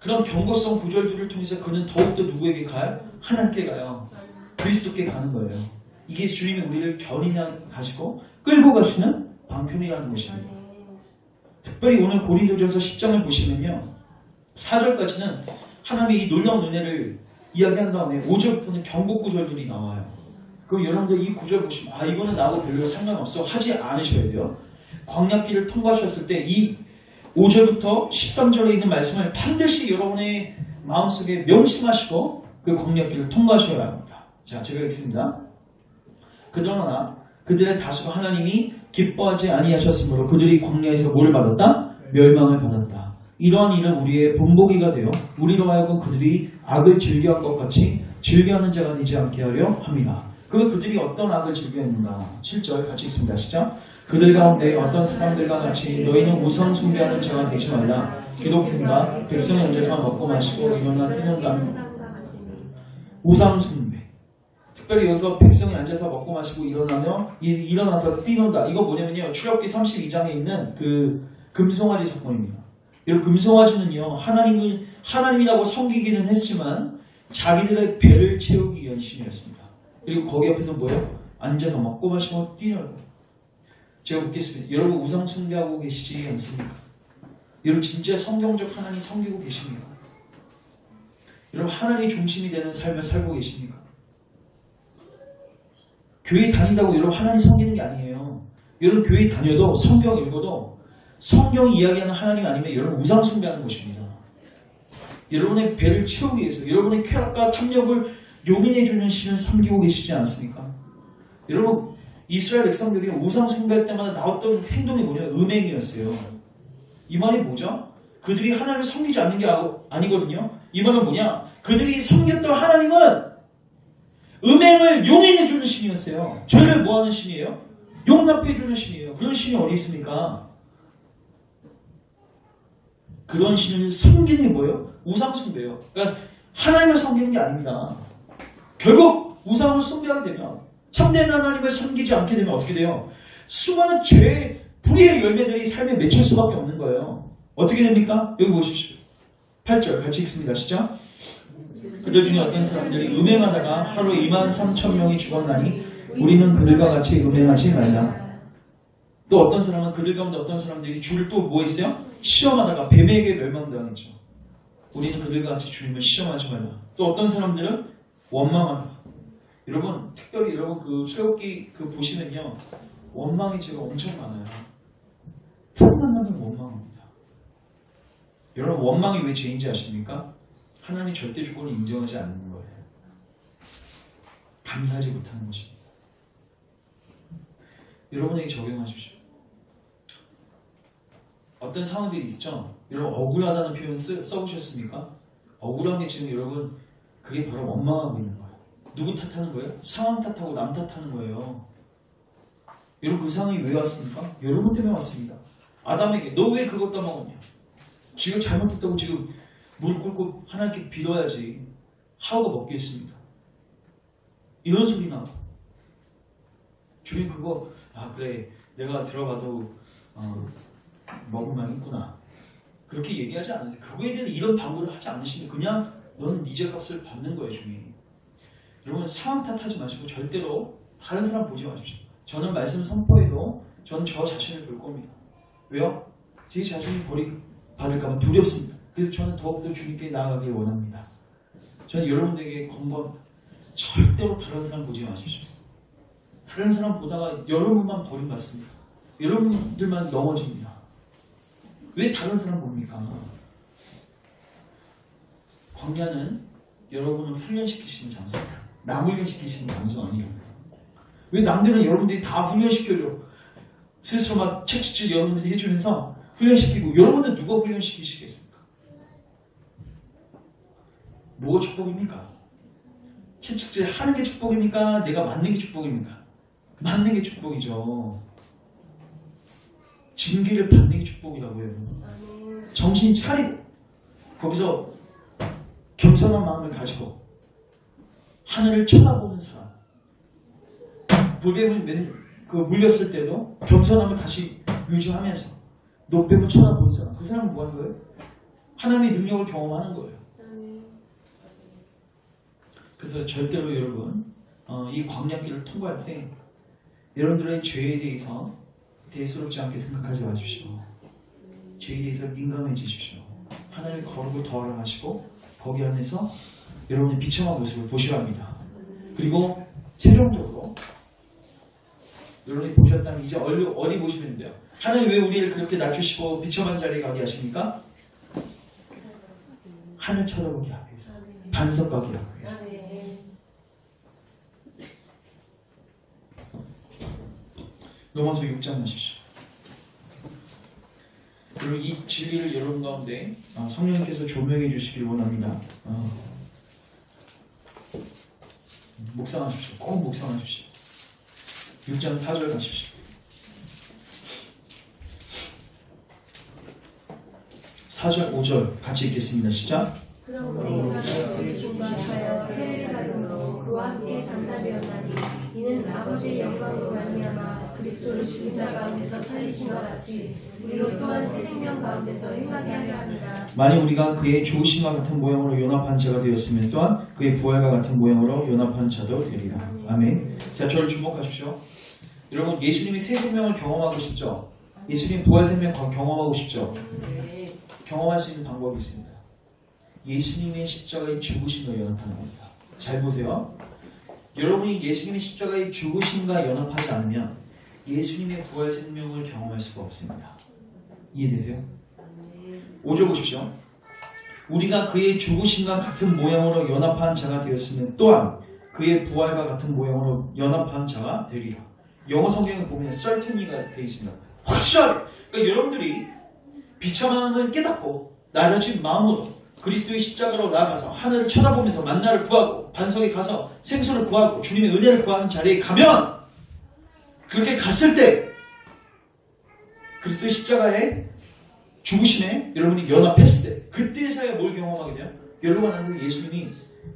그런 경고성 구절들을 통해서 그는 더욱더 누구에게 가요? 하나님께 가요. 그리스도께 가는 거예요. 이게 주님이 우리를 견인해 가시고 끌고 가시는 방편이라는 것입니다. 특별히 오늘 고린도전서 10장을 보시면요. 4절까지는 하나님의 이 놀라운 은혜를 이야기한 다음에 5절부터는 경고 구절들이 나와요. 그럼 여러분들 이 구절 보시면 이거는 나하고 별로 상관없어 하지 않으셔야 돼요. 광야길을 통과하셨을 때 이 5절부터 13절에 있는 말씀을 반드시 여러분의 마음속에 명심하시고 그 광야길을 통과하셔야 합니다. 자, 제가 읽습니다. 그러나 그들의 다수가 하나님이 기뻐하지 아니하셨으므로 그들이 광야에서 뭐를 받았다? 멸망을 받았다. 이러한 일은 우리의 본보기가 되어 우리로 하여금 그들이 악을 즐겨한 것 같이 즐겨하는 자가 되지 않게 하려 합니다. 그럼 그들이 어떤 악을 즐겨했는가? 7절 같이 읽습니다. 시작. 그들 가운데 어떤 사람들과 같이 너희는 우상 숭배하는 자가 되지 말라. 기독된 바 백성의 앉아서 먹고 마시고 일어나 뛰는다. 우상 숭배. 특별히 여기서 백성이 앉아서 먹고 마시고 일어나서 뛰는다. 이거 뭐냐면요. 출애굽기 32장에 있는 그 금송아지 사건입니다. 여러분 금송아지는요. 하나님이라고 섬기기는 했지만 자기들의 배를 채우기 위한 신이었습니다. 그리고 거기 앞에서 뭐예요? 앉아서 먹고 마시고 뛰는 거예요. 제가 묻겠습니다. 여러분 우상 숭배하고 계시지 않습니까? 여러분 진짜 성경적 하나님 섬기고 계십니까? 여러분 하나님이 중심이 되는 삶을 살고 계십니까? 교회 다닌다고 여러분 하나님 섬기는 게 아니에요. 여러분 교회 다녀도 성경 읽어도 성경이 이야기하는 하나님 아니면 여러분 우상 숭배하는 것입니다. 여러분의 배를 채우기 위해서 여러분의 쾌락과 탐욕을 용인해주는 신을 섬기고 계시지 않습니까? 여러분 이스라엘 백성들이 우상 숭배할 때마다 나왔던 행동이 뭐냐? 음행이었어요. 이 말이 뭐죠? 그들이 하나님을 섬기지 않는 게 아니거든요. 이 말은 뭐냐? 그들이 섬겼던 하나님은 음행을 용인해주는 신이었어요. 죄를 뭐하는 신이에요? 용납해주는 신이에요. 그런 신이 어디 있습니까? 그런 신을 섬기는 게 뭐예요? 우상 숭배예요. 그러니까 하나님을 섬기는 게 아닙니다. 결국 우상을 숭배하게 되면 참된 하나님을 섬기지 않게 되면 어떻게 돼요? 수많은 죄의 불의의 열매들이 삶에 맺힐 수밖에 없는 거예요. 어떻게 됩니까? 여기 보십시오. 8절 같이 읽습니다. 시작. 그들 중에 어떤 사람들이 음행하다가 하루에 23,000명이 죽었나니 우리는 그들과 같이 음행하지 말라. 또 어떤 사람은 그들 가운데 어떤 사람들이 주를 또 뭐 했어요? 시험하다가 뱀에게 멸망당했죠. 우리는 그들과 같이 주님을 시험하지 말라. 또 어떤 사람들은 원망하다. 여러분 특별히 여러분 그 출애굽기 그 보시면요 원망의 죄가 엄청 많아요. 틈만 나면 원망합니다. 여러분 원망이 왜 죄인지 아십니까? 하나님이 절대 주권을 인정하지 않는 거예요. 감사하지 못하는 것입니다. 여러분에게 적용하십시오. 어떤 상황들이 있죠? 여러분 억울하다는 표현 써보셨습니까? 억울한 게 지금 여러분 그게 바로 원망하고 있는 거예요. 누구 탓하는 거예요? 상황 탓하고 남 탓하는 거예요. 여러분 그 상황이 왜 왔습니까? 여러분 때문에 왔습니다. 아담에게 너 왜 그것 따먹었냐? 지금 잘못했다고 지금 무릎 꿇고 하나님께 빌어야지 하루가 먹겠습니다. 이런 소리 나. 주님 그거 그래 내가 들어가도 먹을 만 있구나. 그렇게 얘기하지 않으세요. 그거에 대한 이런 방구를 하지 않으시면 그냥 너는 네 죄값을 받는 거예요. 주님. 여러분 상황 탓하지 마시고 절대로 다른 사람 보지 마십시오. 저는 말씀 선포해도 저는 저 자신을 볼 겁니다. 왜요? 제 자신이 버림받을까 봐 두렵습니다. 그래서 저는 더욱더 주님께 나아가길 원합니다. 저는 여러분들에게 건강 절대로 다른 사람 보지 마십시오. 다른 사람 보다가 여러분만 버림받습니다. 여러분들만 넘어집니다. 왜 다른 사람 봅니까? 광야는 여러분을 훈련시키시는 장소입니다. 남 훈련시키시는 장소 아니에요. 왜 남들은 여러분들이 다 훈련시켜줘. 스스로 막 채찍질 여러분들이 해주면서 훈련시키고 여러분들 누가 훈련시키시겠습니까? 뭐가 축복입니까? 채찍질 하는 게 축복입니까? 내가 맞는 게 축복입니까? 맞는 게 축복이죠. 징계를 받는 게 축복이라고 해요. 정신 차리고 거기서 겸손한 마음을 가지고 하늘을 쳐다보는 사람. 돌뱀을 물렸을 때도 겸손함을 다시 유지하면서 노뱀을 쳐다보는 사람. 그 사람은 뭐 하는 거예요? 하나님의 능력을 경험하는 거예요. 그래서 절대로 여러분 이 광야길을 통과할 때 여러분들의 죄에 대해서 대수롭지 않게 생각하지 마십시오. 죄에 대해서 민감해지십시오. 하나님의 거룩을 더하라 하시고 거기 안에서 여러분의 비참한 모습을 보셔야 합니다. 그리고 최종적으로 여러분이 보셨다면 이제 어디 보시면 돼요. 하나님 왜 우리를 그렇게 낮추시고 비참한 자리에 가게 하십니까? 하늘 쳐다보게 하기 위해서, 반석 가게 하기 위해서. 로마서 6장 하십시오. 그리고 이 진리를 여러분 가운데 성령님께서 조명해 주시길 원합니다. 묵상하십시오. 꼭 묵상하십시오. 6장 4절 가십시오. 4절 5절 같이 읽겠습니다. 시작. 그럼 우리가 주님과 하여 세례를 받음으로 그와 함께 장사되었나니 이는 아버지의 영광으로 말미암아 그리스도를 죽은 자 가운데서 살리신 것 같이 우리로 또한 새 생명 가운데서 행하게 하려 합니다. 만일 우리가 그의 죽으심과 같은 모양으로 연합한 자가 되었으면 또한 그의 부활과 같은 모양으로 연합한 자도 되리라. 아멘. 자, 저를 주목하십시오. 여러분, 예수님이 새 생명을 경험하고 싶죠? 예수님 부활 생명 경험하고 싶죠? 경험할 수 있는 방법이 있습니다. 예수님의 십자가의 죽으심과 연합하는 겁니다. 잘 보세요. 여러분이 예수님의 십자가의 죽으심과 연합하지 않으면 예수님의 부활 생명을 경험할 수가 없습니다. 이해되세요? 5절 보십시오. 우리가 그의 죽으심과 같은 모양으로 연합한 자가 되었으면 또한 그의 부활과 같은 모양으로 연합한 자가 되리라. 영어 성경을 보면 certainly가 되어 있습니다. 확실하게. 그러니까 여러분들이 비참함을 깨닫고 낮아진 마음으로 그리스도의 십자가로 나아가서 하늘을 쳐다보면서 만나를 구하고 반석에 가서 생수를 구하고 주님의 은혜를 구하는 자리에 가면, 그렇게 갔을 때 그리스도의 십자가의 죽으심에 여러분이 연합했을 때 그때서야 뭘 경험하게 돼요? 여러분 안에서 예수님이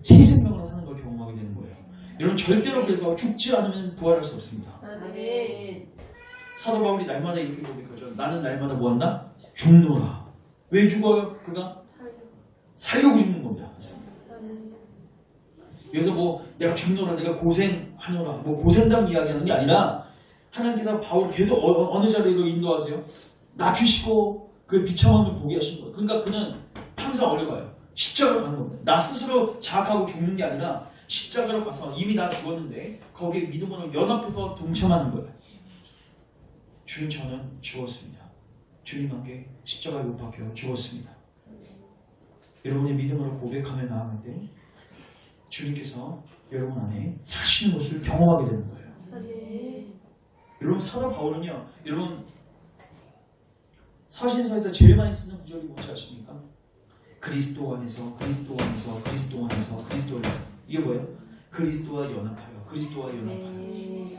새 생명으로 사는 걸 경험하게 되는 거예요. 여러분 절대로 그래서 죽지 않으면 부활할 수 없습니다. 아멘. 사도 바울이 날마다 이렇게 고백하죠. 나는 날마다 뭐한다? 죽노라. 왜 죽어요? 그가 살려고 죽는 겁니다. 그래서 뭐 내가 죽노라, 내가 고생하노라, 뭐 고생담 이야기하는 게 아니라 하나님께서 바울을 계속 어느 자리로 인도하세요? 낮추시고 그 비참함을 보게 하신 거예요. 그러니까 그는 항상 어려워요. 십자가로 가는 겁니다. 나 스스로 자학하고 죽는 게 아니라 십자가로 가서 이미 나 죽었는데 거기에 믿음으로 연합해서 동참하는 거예요. 주님, 저는 죽었습니다. 주님 함께 십자가에 못 박혀 죽었습니다. 여러분의 믿음으로 고백하며 나아갈 때 주님께서 여러분 안에 사시는 것을 경험하게 되는 거예요. 여러분 사도 바울은요, 여러분 서신서에서 제일 많이 쓰는 구절이 뭔지 아십니까? 그리스도 안에서, 그리스도 안에서, 그리스도 안에서, 그리스도 안에서. 이게 뭐예요? 그리스도와 연합하여, 그리스도와 연합하여.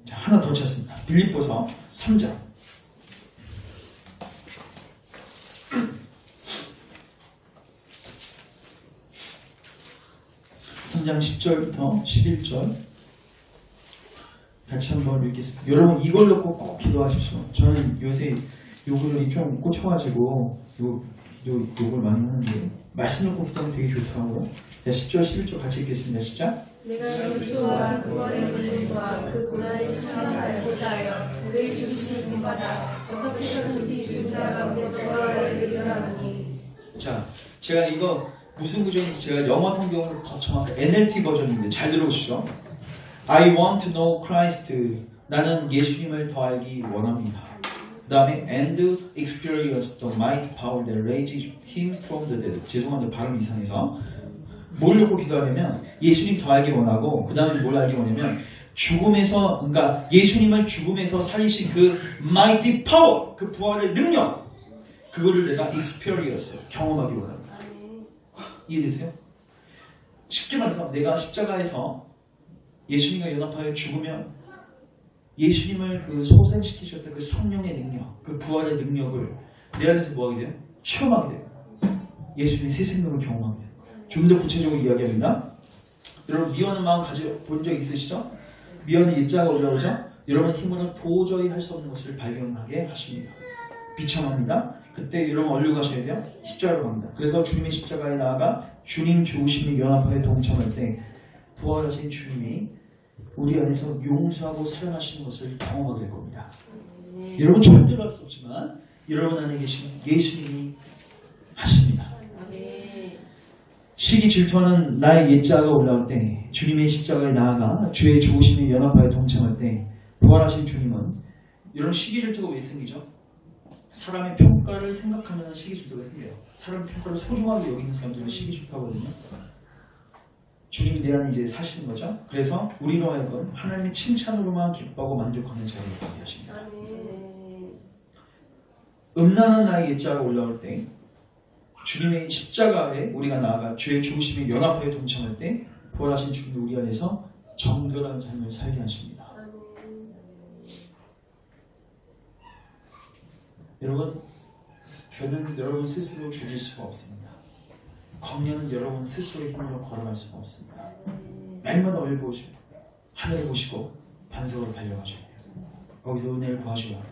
자, 하나 더 찾습니다. 빌립보서 3장. 3장 10절부터 11절 같이 한번 읽겠습니다. 여러분 이걸 놓고 꼭 기도하십시오. 저는 요새 요 구절이 좀 꽂혀가지고 요걸 많이 하는데 말씀 놓고 기도하면 되게 좋더라고요. 자, 10절 11절 같이 읽겠습니다. 시작. 내가 그리스도와 그거의 본능과 그 고난의 참함을 알고자 하여 그의 죽으심을 본받아 어떻게 해서든지 죽은 자 가운데서 부활을 이루라니. 자, 제가 이거 무슨 구절인지 제가 영어 성경으로 더 정확히 NLT 버전인데 잘 들어보시죠. I want to know Christ. 나는 예수님을 더 알기 원합니다. 그 다음에 and experience the mighty power that raised him from the dead. 죄송한데 발음 이상해서. 뭘 놓고 기도하냐면 예수님 더 알기 원하고, 그 다음에 뭘 알기 원하냐면 죽음에서, 그러니까 예수님을 죽음에서 살리신 그 mighty power, 그 부활의 능력, 그거를 내가 experience, 경험하기 원합니다. 이해되세요? 쉽게 말해서 내가 십자가에서 예수님과 연합하여 죽으면 예수님을 그 소생시키셨던 그 성령의 능력, 그 부활의 능력을 내 안에서 뭐하게 돼요? 체험하게 돼요. 예수님의 새 생명을 경험하게 돼요. 좀 더 구체적으로 이야기합니다. 여러분 미워하는 마음 가져본 적 있으시죠? 미워하는 일자가 뭐라고 그러죠? 여러분 힘으로는 도저히 할 수 없는 것을 발견하게 하십니다. 비참합니다. 그때 여러분 어디로 가셔야 돼요? 십자가로 갑니다. 그래서 주님의 십자가에 나아가 주님 죽으심의 연합하에 동참할 때 부활하신 주님이 우리 안에서 용서하고 사랑하시는 것을 경험하게 될 겁니다. 여러분 절대로 할 수 없지만 여러분 안에 계신 예수님이 하십니다. 시기 질투하는 나의 옛자가 올라올 때 주님의 십자가에 나아가 주의 죽으심의 연합하에 동참할 때 부활하신 주님은 여러분 시기 질투가 왜 생기죠? 사람의 평가를 생각하면 시기 질투가 생겨요. 사람의 평가를 소중하게 여기는 사람들은 시기 질투하거든요. 주님이 내 안에 이제 사시는 거죠. 그래서 우리로 하여금 하나님의 칭찬으로만 기뻐하고 만족하는 자를 되게 하십니다. 음란한 나의 옛자가 올라올 때 주님의 십자가에 우리가 나아가 주의 죽으심의 연합하에 동참할 때 부활하신 주님이 우리 안에서 정결한 삶을 살게 하십니다. 여러분, 죄는 여러분 스스로 죽일 수가 없습니다. 광야는 여러분 스스로의 힘으로 걸어갈 수가 없습니다. 날마다 얼굴 보시고 하늘을 보시고 반석으로 달려가셔야 돼요. 거기서 은혜를 구하셔야 합니다.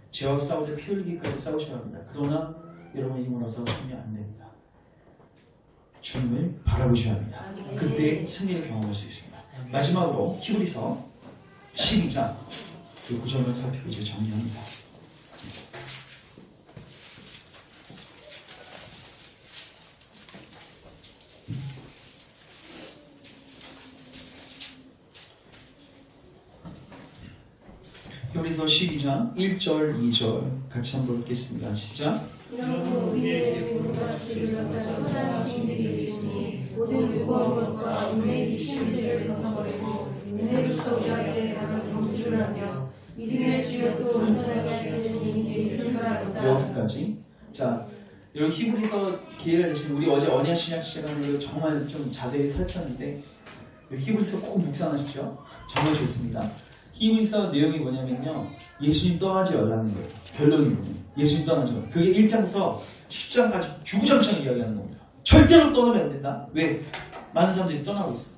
죄와 싸우되 피 흘리기까지 싸우셔야 합니다. 그러나 여러분의 힘으로 싸우시면 안 됩니다. 주님을 바라보셔야 합니다. 그때 승리를 경험할 수 있습니다. 마지막으로 히브리서 12장 그 9절을 살피고 이제 정리합니다. 히브리서 12장 1절 2절 같이 한번 읽겠습니다. 시작. 이러므로 우리의 같이 둘러싸는 사랑하신 일이 있으니 모든 무거운 것과 은혜의 힘들을 벗어버리고 은혜로서 우리 앞에 강한 경주를 하며 믿음의 주여도 온전하게 하시는 이님께 믿음을 하고자. 여기까지. 자, 여기 히브리서 기회가 되신 우리 어제 언약 신약 시간에 정말 좀 자세히 살폈는데 히브리서 꼭 묵상하십시오. 정말 좋습니다. 히브리서 내용이 뭐냐면요, 예수님 떠나지 말라는 거예요. 결론이 뭐냐면 예수님 떠나지 말라. 그게 1장부터 10장까지 주구장창 이야기하는 겁니다. 절대로 떠나면 안 된다. 왜? 많은 사람들이 떠나고 있어.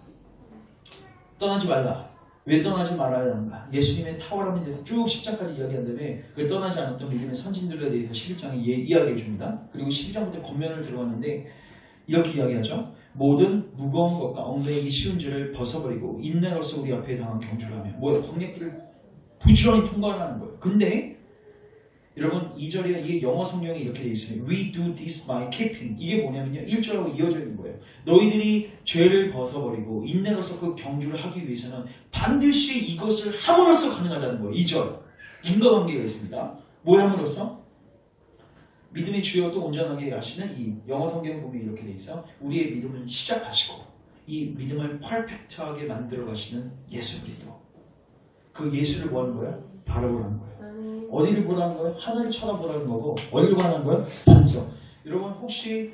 떠나지 말라. 왜 떠나지 말아야 하는가? 예수님의 탁월함에 대해서 쭉 10장까지 이야기한 다음에 그 떠나지 않았던 믿음의 선진들에 대해서 11장에 이야기해 줍니다. 그리고 12장부터 겉면을 들어가는데 이렇게 이야기하죠. 모든 무거운 것과 얽매이기 쉬운 죄를 벗어버리고 인내로서 우리 앞에 당한 경주를 하며 뭐야? 광야길을 부지런히 통과하는 거예요. 근데 여러분 2절에 이게 영어 성경에 이렇게 돼 있어요. We do this by keeping. 이게 뭐냐면요, 1절하고 이어져 있는 거예요. 너희들이 죄를 벗어버리고 인내로서 그 경주를 하기 위해서는 반드시 이것을 함으로써 가능하다는 거예요. 2절 인과관계가 있습니다. 뭘 함으로써? 믿음의 주여도 온전하게 하시는 이 영어 성경 보면 이렇게 돼 있어요. 우리의 믿음을 시작하시고 이 믿음을 퍼펙트하게 만들어 가시는 예수 그리스도. 그 예수를 뭐 하는 거예요? 바라보라는 거예요. 어디를 보라는 거예요? 하늘을 쳐다보라는 거고, 어디를 가는 거예요? 반석. 여러분 혹시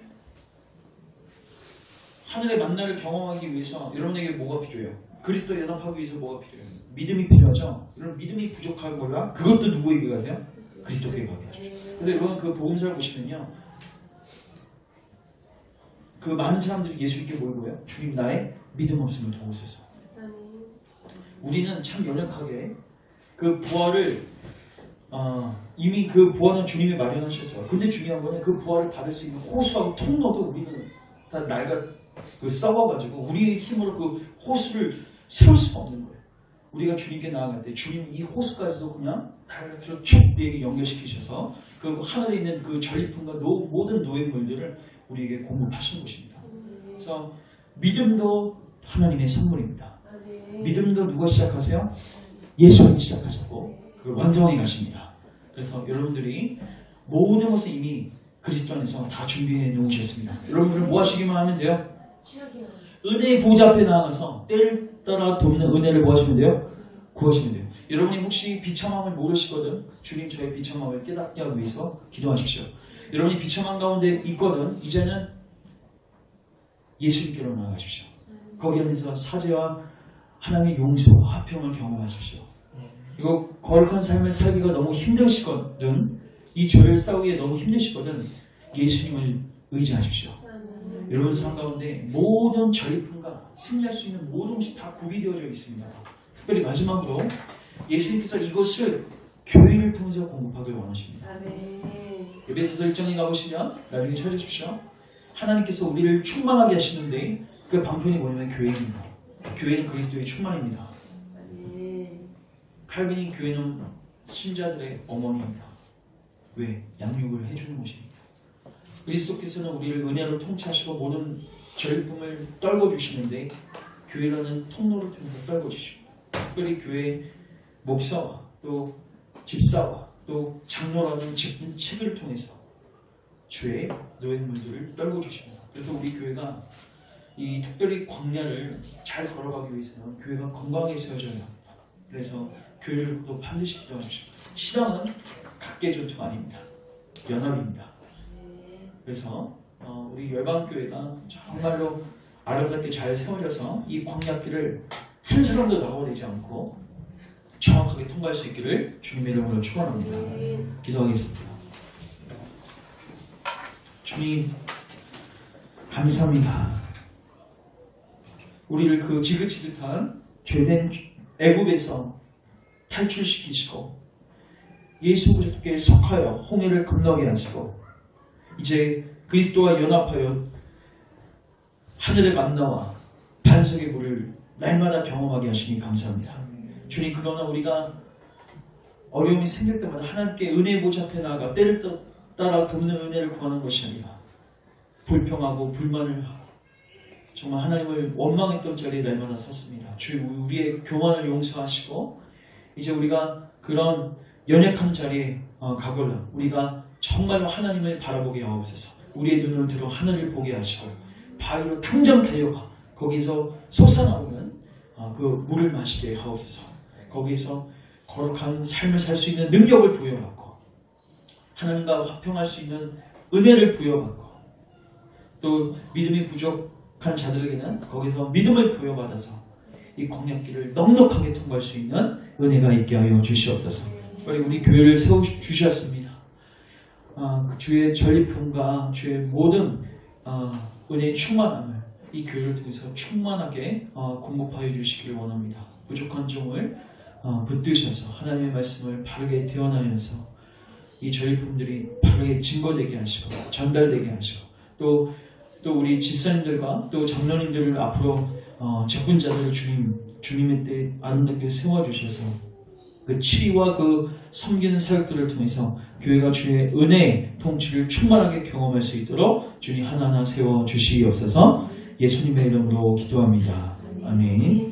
하늘의 만나를 경험하기 위해서 여러분에게 뭐가 필요해요? 그리스도 연합하기 위해서 뭐가 필요해요? 믿음이 필요하죠? 여러분 믿음이 부족한 거야? 그것도 누구에게 가세요? 그리스도께 가게 하십시오. 그래서 여러분 그 복음서를 보시면요, 그 많은 사람들이 예수님께 뭘 보여요? 주님 나의 믿음 없음을 도우소서. 우리는 참 연약하게 그 부활을 이미 그 부활은 주님이 마련하셨죠. 근데 중요한 거는 그 부활을 받을 수 있는 호수하고 통로도 우리는 다 낡아 썩어가지고 우리의 힘으로 그 호수를 세울 수가 없는 거예요. 우리가 주님께 나아갈 때 주님 이 호수까지도 그냥 다이렉트로 쭉 우리에게 연결시키셔서 그 하늘에 있는 그 전리품과 모든 노예물들을 우리에게 공급하시는 것입니다. 그래서 믿음도 하나님의 선물입니다. 믿음도 누가 시작하세요? 예수님이 시작하셨고 그걸 완성해 가십니다. 그래서 여러분들이 모든 것을 이미 그리스도 안에서 다 준비해 놓으셨습니다. 여러분들은 뭐 하시기만 하면 돼요? 은혜의 보좌 앞에 나아가서 때를 따라 돕는 은혜를 뭐 하시면 돼요? 구하시면 돼요. 여러분이 혹시 비참함을 모르시거든 주님 저의 비참함을 깨닫게 하기 위해서 기도하십시오. 여러분이 비참함 가운데 있거든 이제는 예수님께로 나아가십시오. 거기 안에서 사죄와 하나님의 용서와 화평을 경험하십시오. 이거 거룩한 삶을 살기가 너무 힘드시거든, 이 죄를 싸우기에 너무 힘드시거든, 예수님을 의지하십시오. 여러분 삶 가운데 모든 전리품과 승리할 수 있는 모든 것이 다 구비되어져 있습니다. 특별히 마지막으로 예수님께서 이것을 교회를 통해서 공급하길 원하십니다. 아멘. 에베소서 1장에 가보시면 나중에 찾으십시오. 하나님께서 우리를 충만하게 하시는데 그 방편이 뭐냐면 교회입니다. 교회는 그리스도의 충만입니다. 아멘. 칼빈이 교회는 신자들의 어머니입니다. 왜? 양육을 해주는 곳입니다. 그리스도께서는 우리를 은혜로 통치하시고 모든 전리품을 떨궈주시는데 교회라는 통로를 통해서 떨궈주십니다. 특별히 교회 목사와 또 집사와 또 장로라는 직분 책을 통해서 주의 노획물들을 떨궈주십니다. 그래서 우리 교회가 이 특별히 광야를 잘 걸어가기 위해서는 교회가 건강하게 세워져야 합니다. 그래서 교회를 또 반드시 기도하십시오. 신앙은 각계 전투가 아닙니다. 연합입니다. 그래서 우리 열방교회가 정말로 아름답게 잘 세워져서 이 광야길을 한 사람도 낙오되지 않고 정확하게 통과할 수 있기를 주님의 이름으로 축원합니다. 기도하겠습니다. 주님 감사합니다. 우리를 그 지긋지긋한 죄된 애굽에서 탈출시키시고 예수 그리스도께 속하여 홍해를 건너게 하시고 이제 그리스도와 연합하여 하늘의 만나와 반석의 물을 날마다 경험하게 하시니 감사합니다. 주님, 그러나 우리가 어려움이 생길 때마다 하나님께 은혜의 보좌 앞에 나아가 때를 따라 돕는 은혜를 구하는 것이 아니라 불평하고 불만을 하고 정말 하나님을 원망했던 자리에 날마다 섰습니다. 주, 우리의 교만을 용서하시고 이제 우리가 그런 연약한 자리에 가거나 우리가 정말로 하나님을 바라보게 하옵소서. 우리의 눈을 들어 하늘을 보게 하시고 바위로 당장 달려가 거기서 솟아나오는 그 물을 마시게 하옵소서. 거기서 거룩한 삶을 살 수 있는 능력을 부여받고 하나님과 화평할 수 있는 은혜를 부여받고 또 믿음이 부족한 자들에게는 거기서 믿음을 부여받아서 이 광야길을 넉넉하게 통과할 수 있는 은혜가 있게 하여 주시옵소서. 빨리 우리 교회를 세워주셨습니다. 그 주의 전리품과 주의 모든 은혜의 충만함을 이 교회를 통해서 충만하게 공급하여 주시기를 원합니다. 부족한 종을 붙드셔서 하나님의 말씀을 바르게 대언하면서 이 전리품들이 바르게 증거되게 하시고 전달되게 하시고 또 우리 집사님들과 또 장로님들을 앞으로 직분자들을 주님의 때 아름답게 세워주셔서 그 치리와 그 섬기는 사역들을 통해서 교회가 주의 은혜의 통치를 충만하게 경험할 수 있도록 주님 하나하나 세워주시옵소서. 예수님의 이름으로 기도합니다. 아멘.